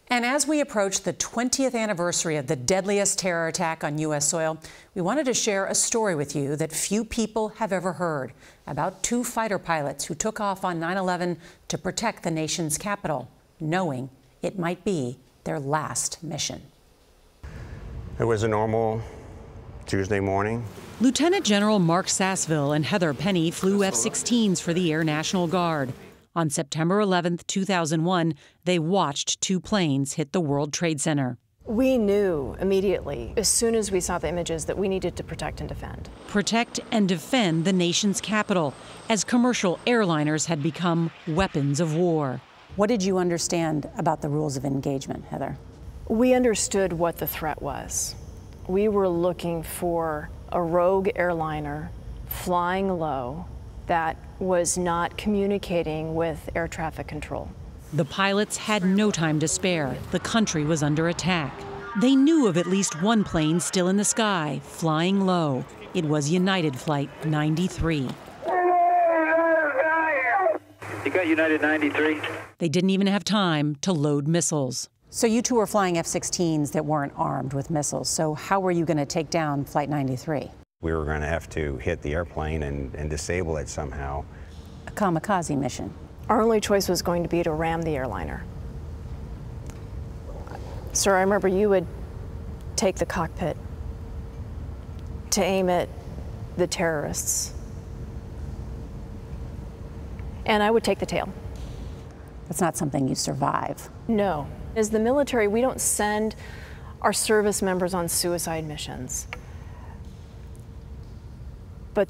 And as we approach the 20th anniversary of the deadliest terror attack on U.S. soil, we wanted to share a story with you that few people have ever heard about two fighter pilots who took off on 9/11 to protect the nation's capital, knowing it might be their last mission. It was a normal Tuesday morning. Lieutenant General Marc Sasseville and Heather Penney flew F-16s for the Air National Guard. On September 11, 2001, they watched two planes hit the World Trade Center. We knew immediately, as soon as we saw the images, that we needed to protect and defend. Protect and defend the nation's capital, as commercial airliners had become weapons of war. What did you understand about the rules of engagement, Heather? We understood what the threat was. We were looking for a rogue airliner flying low that was not communicating with air traffic control. The pilots had no time to spare. The country was under attack. They knew of at least one plane still in the sky, flying low. It was United Flight 93. You got United 93? They didn't even have time to load missiles. So you two were flying F-16s that weren't armed with missiles. So how were you going to take down Flight 93? We were going to have to hit the airplane and disable it somehow. A kamikaze mission. Our only choice was going to be to ram the airliner. Sir, I remember you would take the cockpit to aim at the terrorists. And I would take the tail. That's not something you survive. No. As the military, we don't send our service members on suicide missions. But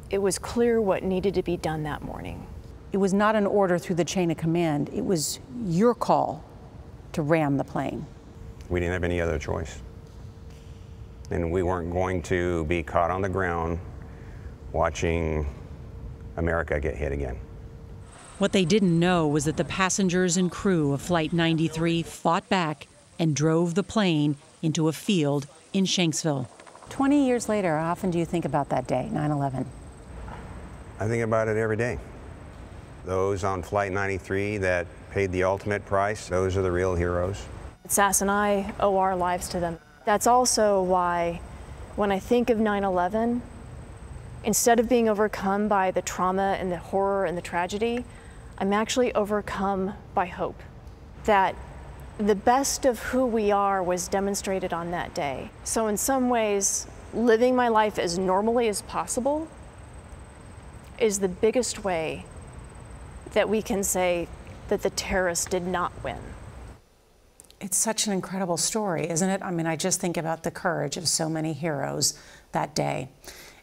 it was clear what needed to be done that morning. It was not an order through the chain of command. It was your call to ram the plane. We didn't have any other choice. And we weren't going to be caught on the ground watching America get hit again. What they didn't know was that the passengers and crew of Flight 93 fought back and drove the plane into a field in Shanksville. 20 years later, how often do you think about that day, 9/11? I think about it every day. Those on Flight 93 that paid the ultimate price, those are the real heroes. Sass and I owe our lives to them. That's also why, when I think of 9/11, instead of being overcome by the trauma and the horror and the tragedy, I'm actually overcome by hope. That the best of who we are was demonstrated on that day. So in some ways, living my life as normally as possible is the biggest way that we can say that the terrorists did not win. It's such an incredible story, isn't it? I mean, I just think about the courage of so many heroes that day.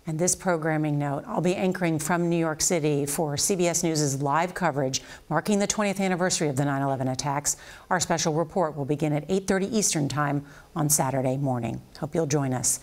And this programming note, I'll be anchoring from New York City for CBS News' live coverage marking the 20th anniversary of the 9/11 attacks. Our special report will begin at 8:30 Eastern Time on Saturday morning. Hope you'll join us.